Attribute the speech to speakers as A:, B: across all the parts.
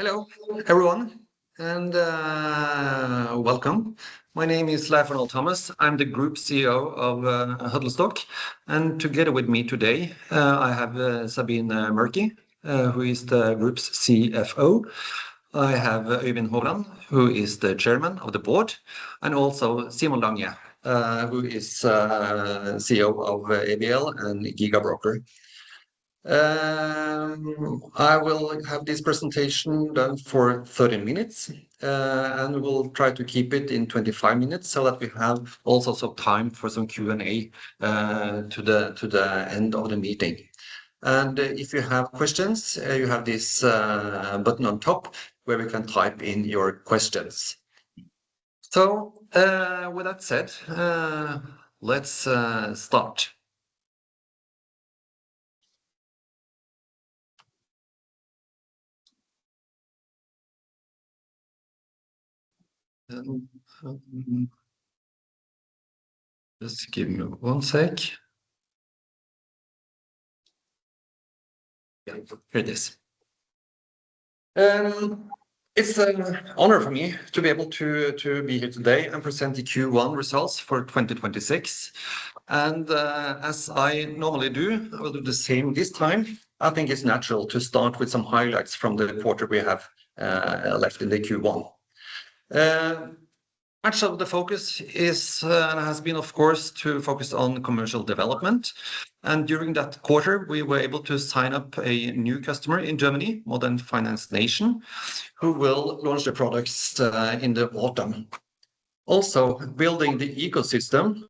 A: Hello, everyone, and welcome. My name is Leif Arnold Thomas. I'm the Group CEO of Huddlestock, and together with me today, I have Sabine Mørky, who is the Group's CFO. I have Øyvind Hovland, who is the Chairman of the Board, and also Simon Lange, who is CEO of ABL and Giga Broker. I will have this presentation done for 30 minutes, and we'll try to keep it in 25 minutes so that we have also some time for some Q&A to the end of the meeting. And if you have questions, you have this button on top where we can type in your questions. So with that said, let's start. Just give me one sec. Yeah, here it is. It's an honor for me to be able to be here today and present the Q1 results for 2026. And as I normally do, I will do the same this time. I think it's natural to start with some highlights from the quarter we have left in the Q1. Much of the focus is and has been, of course, to focus on commercial development. And during that quarter, we were able to sign up a new customer in Germany, Modern Finance Nation, who will launch their products in the autumn. Also, building the ecosystem,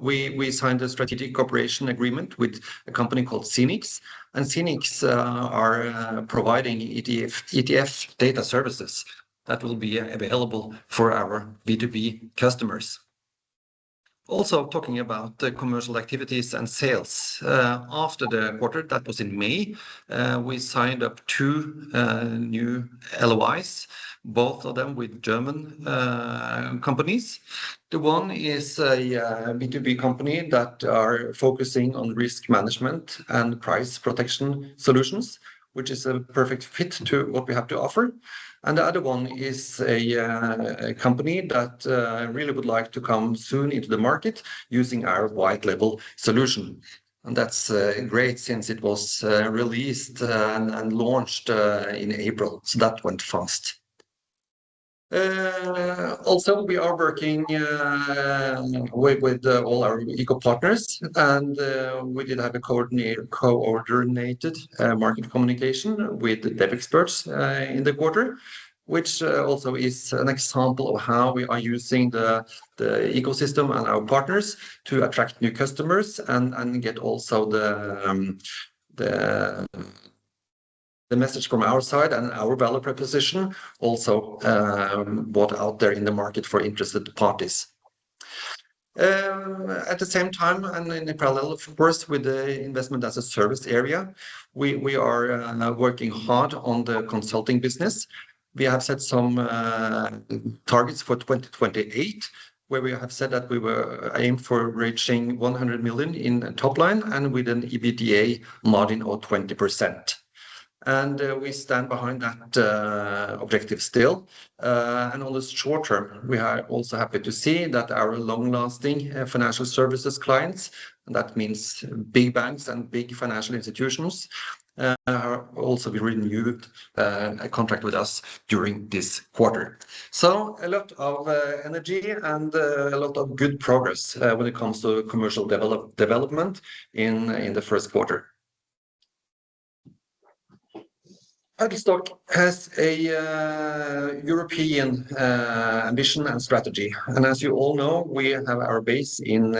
A: we signed a strategic cooperation agreement with a company called Cenix. And Cenix are providing ETF data services that will be available for our B2B customers. Also talking about the commercial activities and sales. After the quarter, that was in May, we signed up two new LOIs, both of them with German companies. The one is a B2B company that are focusing on risk management and price protection solutions, which is a perfect fit to what we have to offer. And the other one is a company that really would like to come soon into the market using our white label solution. And that's great since it was released and launched in April. So that went fast. Also, we are working with all our eco partners, and we did have a coordinated market communication with the dev experts in the quarter, which also is an example of how we are using the ecosystem and our partners to attract new customers and get also the message from our side and our value proposition also brought out there in the market for interested parties. At the same time, and in parallel, of course, with the investment as a service area, we are working hard on the consulting business. We have set some targets for 2028, where we have said that we were aimed for reaching 100 million in top line and with an EBITDA margin of 20%. And we stand behind that objective still. And on the short term, we are also happy to see that our long-lasting financial services clients, and that means big banks and big financial institutions, are also renewed a contract with us during this quarter. So a lot of energy and a lot of good progress when it comes to commercial development in the first quarter. Huddlestock has a European ambition and strategy. And as you all know, we have our base in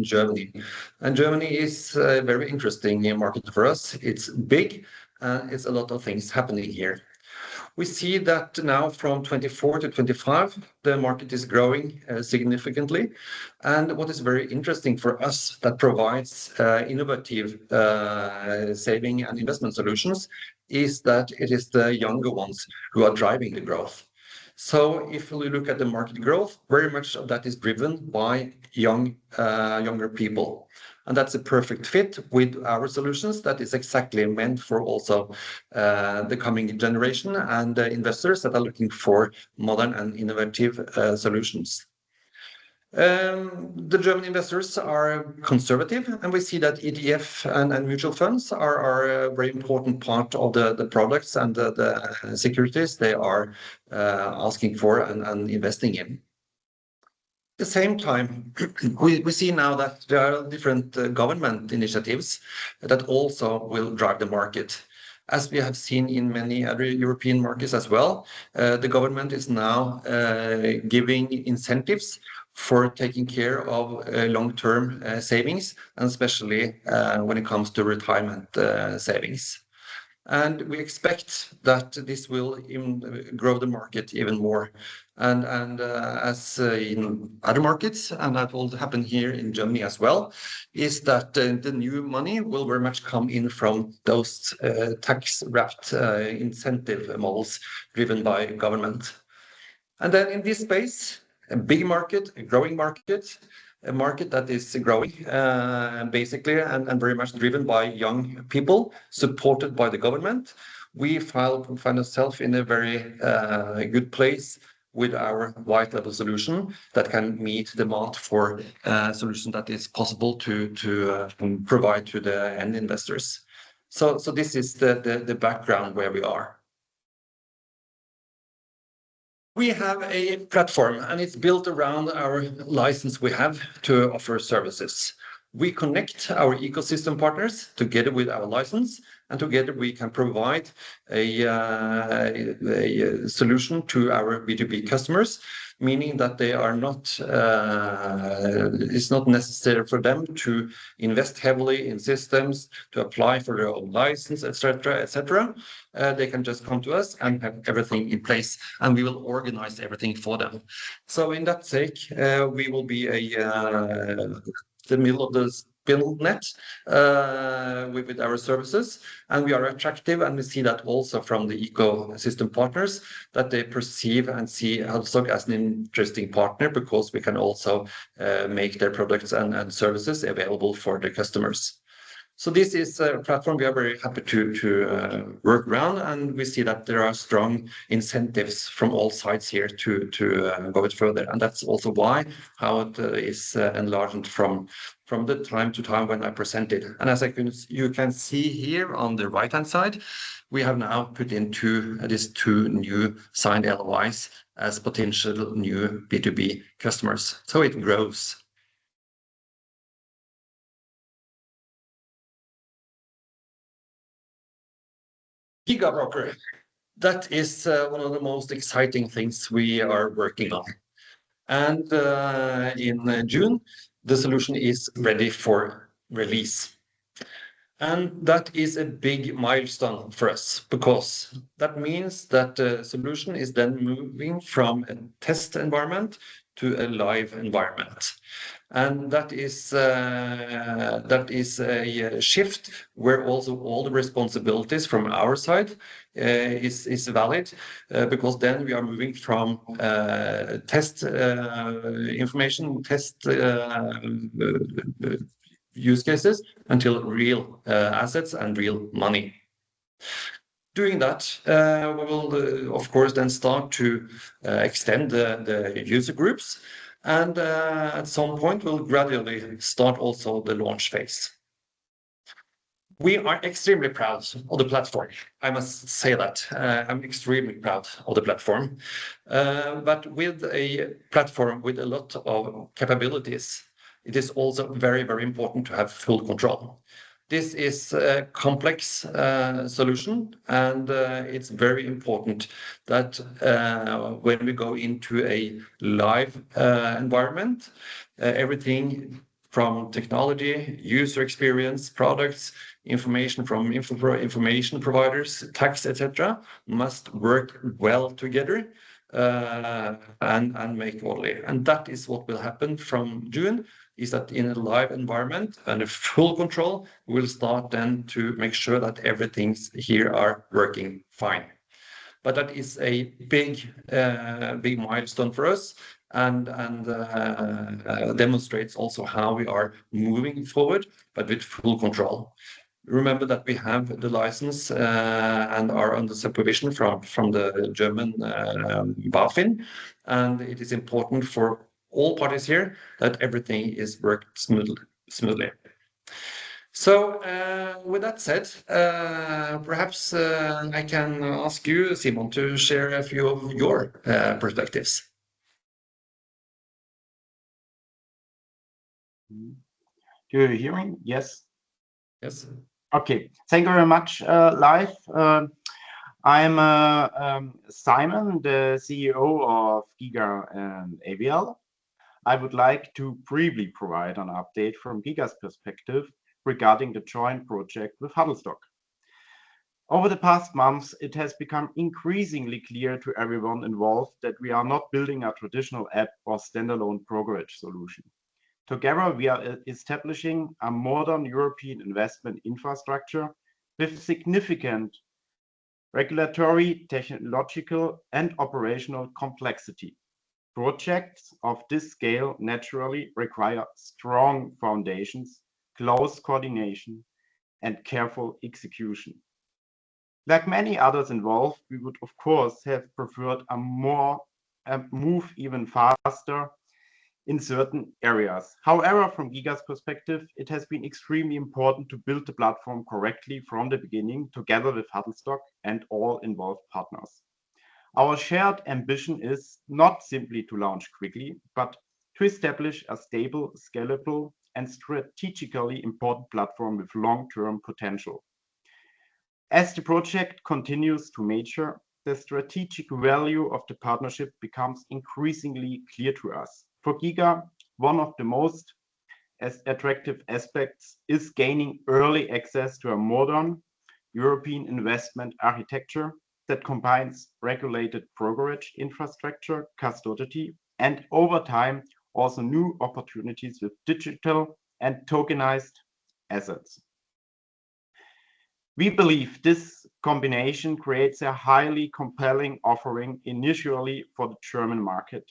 A: Germany. And Germany is a very interesting market for us. It's big, and it's a lot of things happening here. We see that now from 24 to 25, the market is growing significantly. And what is very interesting for us that provides innovative saving and investment solutions is that it is the younger ones who are driving the growth. So if we look at the market growth, very much of that is driven by younger people. And that's a perfect fit with our solutions that is exactly meant for also the coming generation and investors that are looking for modern and innovative solutions. The German investors are conservative, and we see that ETF and mutual funds are a very important part of the products and the securities they are asking for and investing in. At the same time, we see now that there are different government initiatives that also will drive the market. As we have seen in many other European markets as well, the government is now giving incentives for taking care of long-term savings, and especially when it comes to retirement savings. And we expect that this will grow the market even more. And as in other markets, and that will happen here in Germany as well, is that the new money will very much come in from those tax-wrapped incentive models driven by government. And then in this space, a big market, a growing market, a market that is growing basically and very much driven by young people, supported by the government. We find ourselves in a very good place with our white label solution that can meet demand for a solution that is possible to provide to the end investors. So this is the background where we are. We have a platform, and it's built around our license we have to offer services. We connect our ecosystem partners together with our license, and together we can provide a solution to our B2B customers, meaning that they are not, it's not necessary for them to invest heavily in systems, to apply for their own license, etc., etc. They can just come to us and have everything in place, and we will organize everything for them. So in that sake, we will be the middle of the spill net with our services, and we are attractive, and we see that also from the ecosystem partners that they perceive and see Huddlestock as an interesting partner, because we can also make their products and services available for the customers. So this is a platform we are very happy to work around, and we see that there are strong incentives from all sides here to go it further. And that's also why how it is enlarged from the time to time when I presented. And as you can see here on the right-hand side, we have now put into these 2 new signed LOIs as potential new B2B customers. So it grows. Gigabroker. That is one of the most exciting things we are working on. And in June, the solution is ready for release. And that is a big milestone for us, because that means that the solution is then moving from a test environment to a live environment. And that is a shift where also all the responsibilities from our side is valid, because then we are moving from test information, test use cases until real assets and real money. Doing that, we will, of course, then start to extend the user groups, and at some point we'll gradually start also the launch phase. We are extremely proud of the platform. I must say that. I'm extremely proud of the platform. But with a platform with a lot of capabilities, it is also very, very important to have full control. This is a complex solution, and it's very important that when we go into a live environment, everything from technology, user experience, products, information from information providers, tax, etc., must work well together and make orderly. And that is what will happen from June, is that in a live environment and a full control, we'll start then to make sure that everything here are working fine. But that is a big milestone for us, and demonstrates also how we are moving forward, but with full control. Remember that we have the license and are under supervision from the German BaFin, and it is important for all parties here that everything is worked smoothly. So, with that said, perhaps I can ask you, Simon, to share a few of your perspectives.
B: Do you hear me? Yes.
A: Yes.
B: Okay. Thank you very much, Live. I'm Simon, the CEO of Giga and AVL. I would like to briefly provide an update from Giga's perspective regarding the joint project with Huddlestock. Over the past months, it has become increasingly clear to everyone involved that we are not building a traditional app or standalone brokerage solution. Together, we are establishing a modern European investment infrastructure with significant regulatory, technological, and operational complexity. Projects of this scale naturally require strong foundations, close coordination, and careful execution. Like many others involved, we would of course have preferred a move even faster in certain areas. However, from Giga's perspective, it has been extremely important to build the platform correctly from the beginning, together with Huddlestock and all involved partners. Our shared ambition is not simply to launch quickly, but to establish a stable, scalable, and strategically important platform with long-term potential. As the project continues to mature, the strategic value of the partnership becomes increasingly clear to us. For Giga, one of the most attractive aspects is gaining early access to a modern European investment architecture that combines regulated brokerage infrastructure, custody, and over time, also new opportunities with digital and tokenized assets. We believe this combination creates a highly compelling offering initially for the German market,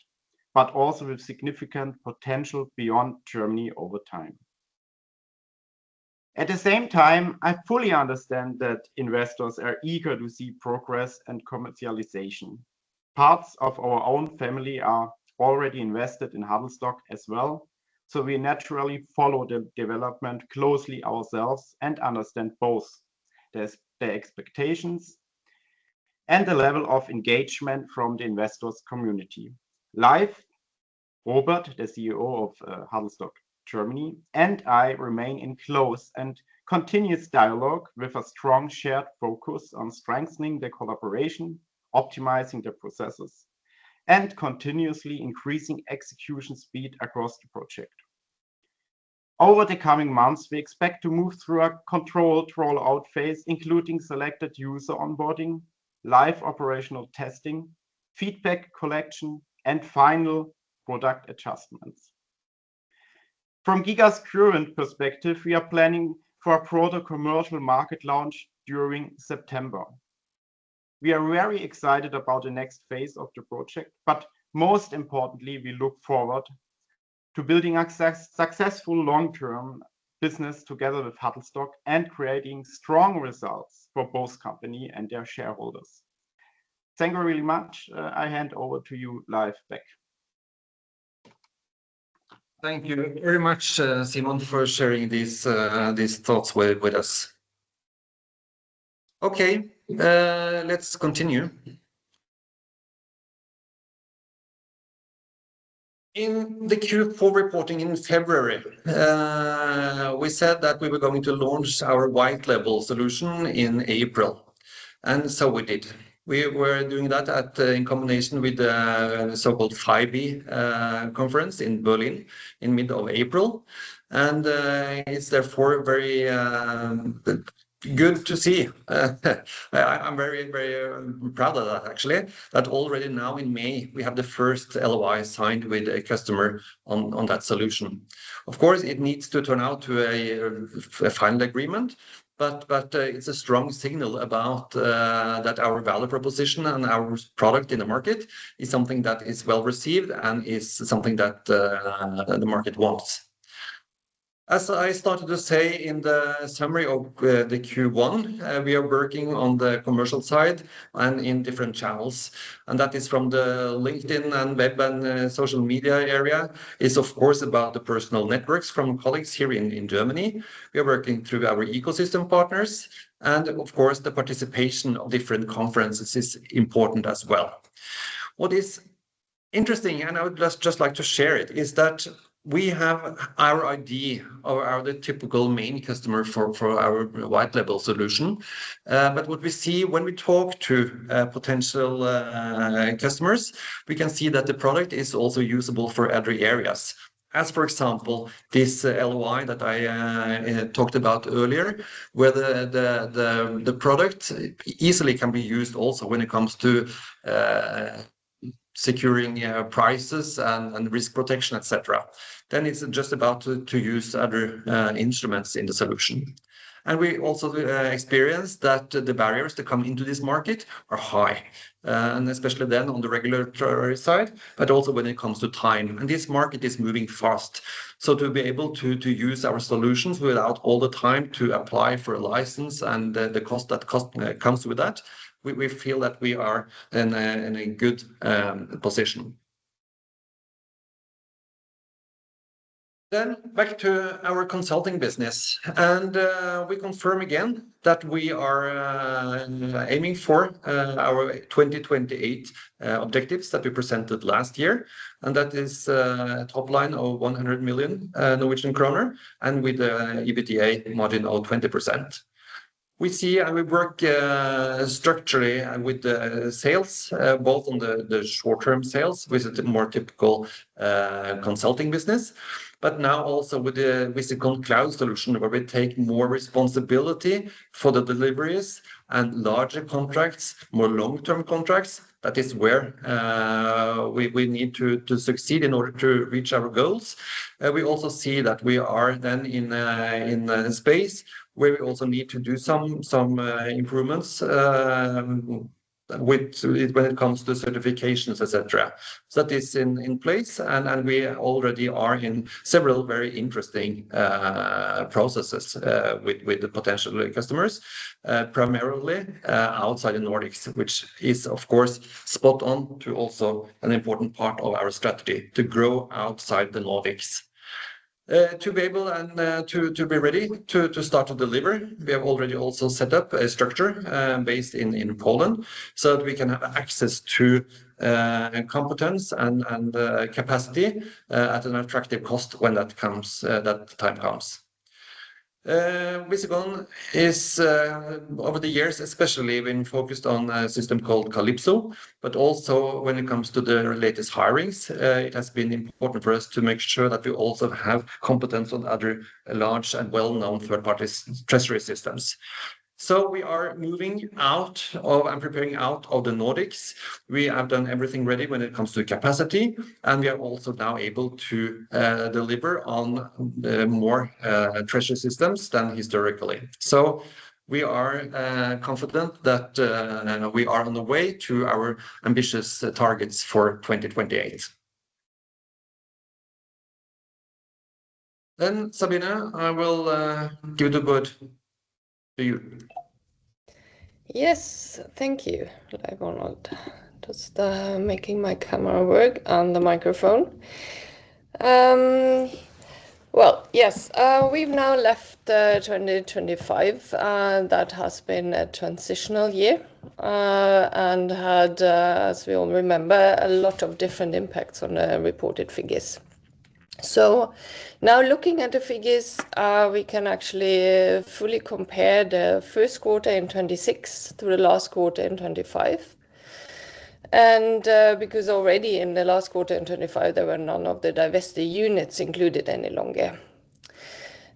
B: but also with significant potential beyond Germany over time. At the same time, I fully understand that investors are eager to see progress and commercialization. Parts of our own family are already invested in Huddlestock as well, so we naturally follow the development closely ourselves and understand both the expectations and the level of engagement from the investors community. Live, Robert, the CEO of Huddlestock Germany, and I remain in close and continuous dialogue with a strong shared focus on strengthening the collaboration, optimizing the processes, and continuously increasing execution speed across the project. Over the coming months, we expect to move through a controlled rollout phase, including selected user onboarding, live operational testing, feedback collection, and final product adjustments. From Giga's current perspective, we are planning for a broader commercial market launch during September. We are very excited about the next phase of the project, but most importantly, we look forward to building a successful long-term business together with Huddlestock and creating strong results for both company and their shareholders. Thank you really much. I hand over to you, Live, back.
A: Thank you very much, Simon, for sharing these thoughts with us. Okay, let's continue. In the Q4 reporting in February, we said that we were going to launch our white label solution in April, and so we did. We were doing that in combination with the so-called 5B conference in Berlin in mid of April, and it's therefore very Good to see. I'm very, very proud of that, actually, that already now in May, we have the first LOI signed with a customer on that solution. Of course, it needs to turn out to a final agreement, but it's a strong signal about that our value proposition and our product in the market is something that is well received and is something that the market wants. As I started to say in the summary of the Q1, we are working on the commercial side and in different channels. And that is from the LinkedIn and web and social media area. It's of course about the personal networks from colleagues here in Germany. We are working through our ecosystem partners. And of course, the participation of different conferences is important as well. What is interesting, and I would just like to share it, is that we have our ID or the typical main customer for our white label solution. But what we see when we talk to potential customers, we can see that the product is also usable for other areas. As for example, this LOI that I talked about earlier, where the product easily can be used also when it comes to securing prices and risk protection, etc. Then it's just about to use other instruments in the solution. And we also experience that the barriers to come into this market are high, and especially then on the regulatory side, but also when it comes to time. And this market is moving fast. So to be able to use our solutions without all the time to apply for a license and the cost that comes with that, we feel that we are in a good position. Then back to our consulting business, and we confirm again that we are aiming for our 2028 objectives that we presented last year, and that is a top line of 100 million Norwegian kroner and with an EBITDA margin of 20%. We see and we work structurally with the sales, both on the short-term sales, with the more typical consulting business, but now also with the Visicon Cloud solution, where we take more responsibility for the deliveries and larger contracts, more long-term contracts. That is where we need to succeed in order to reach our goals. We also see that we are then in a space where we also need to do some improvements when it comes to certifications, etc. So that is in place, and we already are in several very interesting processes with the potential customers, primarily outside the Nordics, which is of course spot on to also an important part of our strategy to grow outside the Nordics. To be able and to be ready to start to deliver, we have already also set up a structure based in Poland, so that we can have access to competence and capacity at an attractive cost when that time comes. Visicon is over the years especially been focused on a system called Calypso, but also when it comes to the latest hirings, it has been important for us to make sure that we also have competence on other large and well-known third-party treasury systems. So we are moving out of and preparing out of the Nordics. We have done everything ready when it comes to capacity, and we are also now able to deliver on more treasury systems than historically. So we are confident that we are on the way to our ambitious targets for 2028. Then, Sabine, I will give the word to you.
C: Yes, thank you, Leif Arnold. Just making my camera work and the microphone. Well, yes, we've now left 2025. That has been a transitional year and had, as we all remember, a lot of different impacts on the reported figures. So now looking at the figures, we can actually fully compare the first quarter in 26 to the last quarter in 25. And because already in the last quarter in 25, there were none of the divested units included any longer.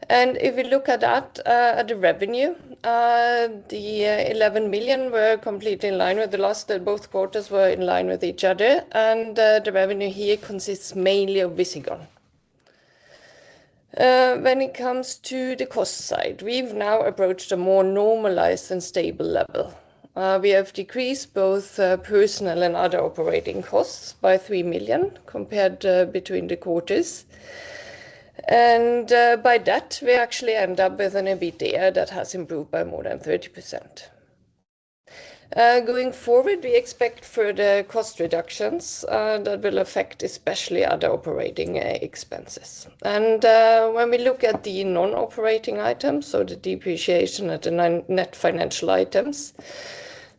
C: And if we look at that, at the revenue, the 11 million were completely in line with the last, both quarters were in line with each other, and the revenue here consists mainly of Visigon. When it comes to the cost side, we've now approached a more normalized and stable level. We have decreased both personnel and other operating costs by 3 million compared between the quarters. And by that, we actually end up with an EBITDA that has improved by more than 30%. Going forward, we expect further cost reductions that will affect especially other operating expenses. And when we look at the non-operating items, so the depreciation at the net financial items,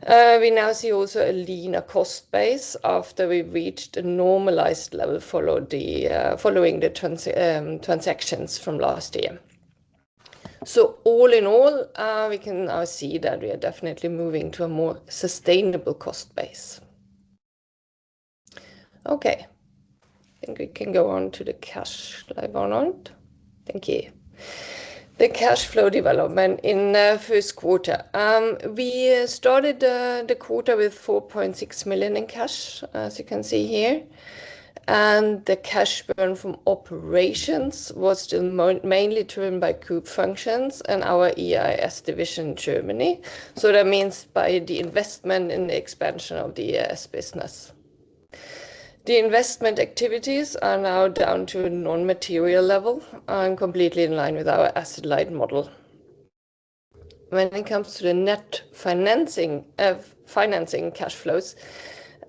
C: we now see also a leaner cost base after we've reached a normalized level following the transactions from last year. So all in all, we can now see that we are definitely moving to a more sustainable cost base. Okay, I think we can go on to the cash slide on. Thank you. The cash flow development in the first quarter. We started the quarter with 4.6 million in cash, as you can see here. And the cash burn from operations was still mainly driven by group functions and our EIS division in Germany. So that means by the investment in the expansion of the EIS business. The investment activities are now down to a non-material level and completely in line with our asset-light model. When it comes to the net financing cash flows,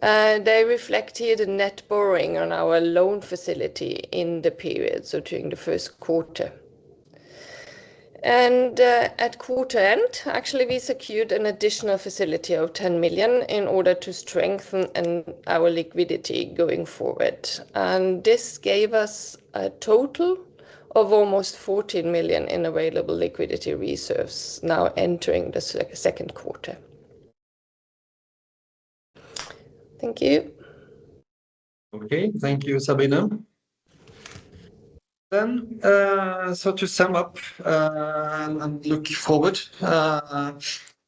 C: they reflect here the net borrowing on our loan facility in the period, so during the first quarter. And at quarter end, actually, we secured an additional facility of 10 million in order to strengthen our liquidity going forward. And this gave us a total of almost 14 million in available liquidity reserves now entering the second quarter. Thank you.
A: Okay, thank you, Sabine. Then, so to sum up and look forward,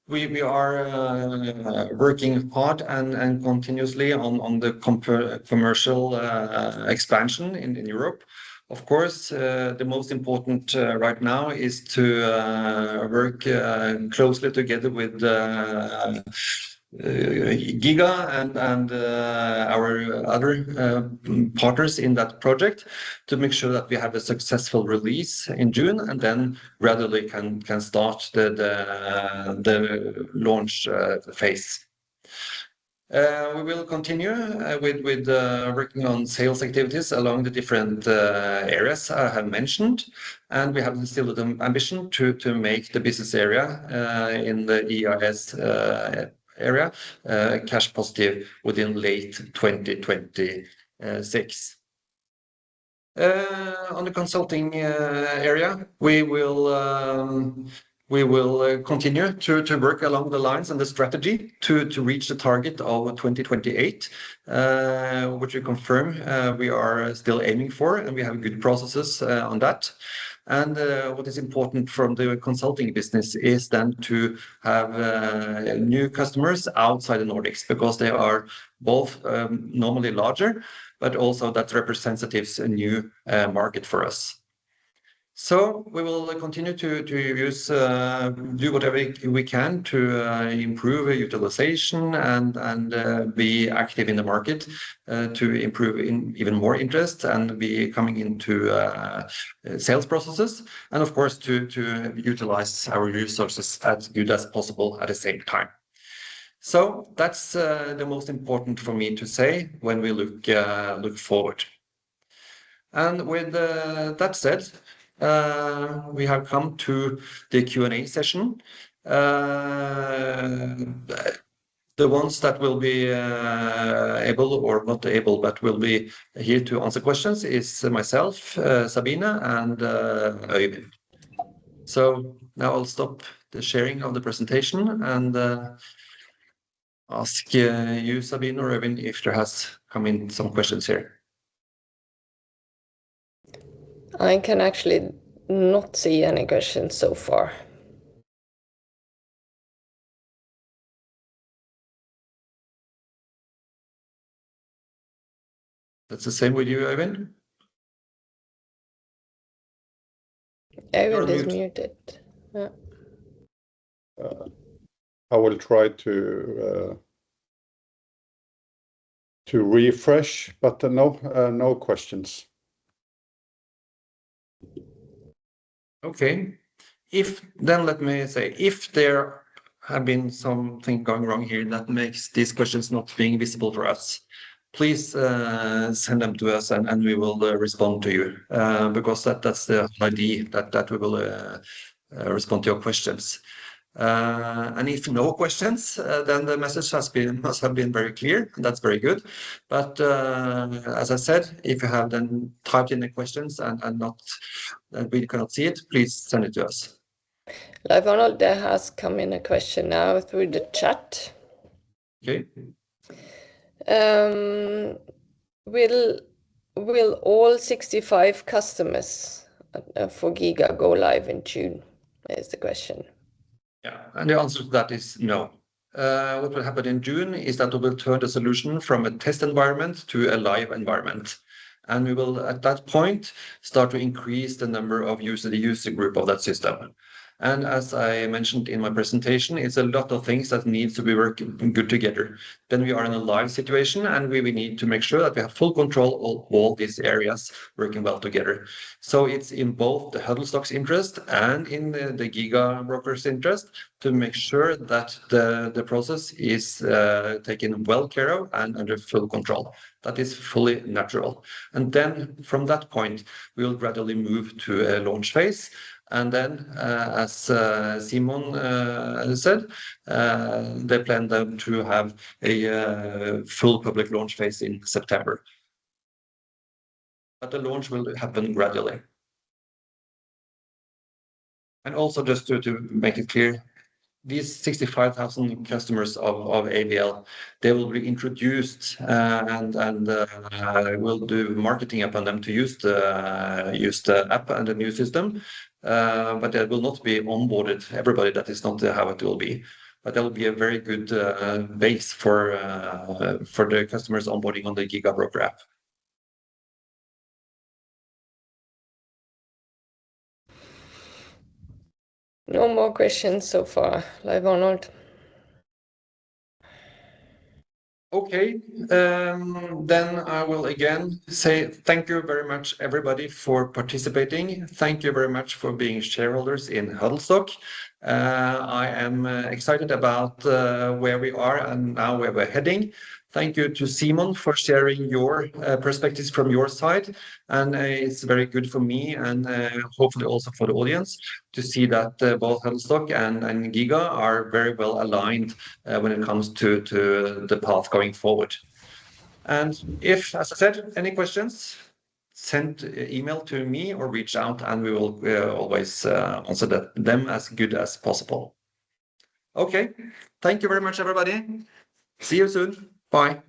A: we are working hard and continuously on the commercial expansion in Europe. Of course, the most important right now is to work closely together with Giga and our other partners in that project to make sure that we have a successful release in June, and then gradually can start the launch phase. We will continue with working on sales activities along the different areas I have mentioned, and we have still the ambition to make the business area in the EIS area cash positive within late 2026. On the consulting area, we will continue to work along the lines and the strategy to reach the target of 2028, which we confirm we are still aiming for, and we have good processes on that. And what is important from the consulting business is then to have new customers outside the Nordics, because they are both normally larger, but also that represents a new market for us. So we will continue to do whatever we can to improve utilization and be active in the market to improve even more interest and be coming into sales processes, and of course to utilize our resources as good as possible at the same time. So that's the most important for me to say when we look forward. And with that said, we have come to the Q&A session. The ones that will be able or not able, but will be here to answer questions is myself, Sabine, and Øyvind. So now I'll stop the sharing of the presentation and ask you, Sabine or Øyvind, if there has come in some questions here.
C: I can actually not see any questions so far.
A: That's the same with you, Øyvind?
C: Øyvind is muted. Yeah.
D: I will try to refresh, but no questions.
A: Okay. Then let me say, if there have been something going wrong here that makes these questions not being visible for us, please send them to us and we will respond to you, because that's the idea, that we will respond to your questions. And if no questions, then the message must have been very clear, and that's very good. But as I said, if you have then typed in the questions and we cannot see it, please send it to us.
C: Leif Arnold, there has come in a question now through the chat.
A: Okay.
C: Will all 65 customers for Giga go live in June? Is the question.
A: Yeah, and the answer to that is no. What will happen in June is that we will turn the solution from a test environment to a live environment. And we will, at that point, start to increase the number of the user group of that system. And as I mentioned in my presentation, it's a lot of things that needs to be working good together. Then we are in a live situation, and we need to make sure that we have full control of all these areas working well together. So it's in both the Huddlestock's interest and in the Giga broker's interest to make sure that the process is taken well care of and under full control. That is fully natural. And then from that point, we will gradually move to a launch phase. And then, as Simon said, they plan them to have a full public launch phase in September. But the launch will happen gradually. And also just to make it clear, these 65,000 customers of AVL, they will be introduced and we'll do marketing upon them to use the app and the new system. But they will not be onboarded, everybody. That is not how it will be. But that will be a very good base for the customers onboarding on the Giga Broker app.
C: No more questions so far, Leif Arnold.
A: Okay, then I will again say thank you very much, everybody, for participating. Thank you very much for being shareholders in Huddlestock. I am excited about where we are and now where we're heading. Thank you to Simon for sharing your perspectives from your side. And it's very good for me and hopefully also for the audience to see that both Huddlestock and Giga are very well aligned when it comes to the path going forward. And if, as I said, any questions, send email to me or reach out and we will always answer them as good as possible. Okay, thank you very much, everybody. See you soon. Bye.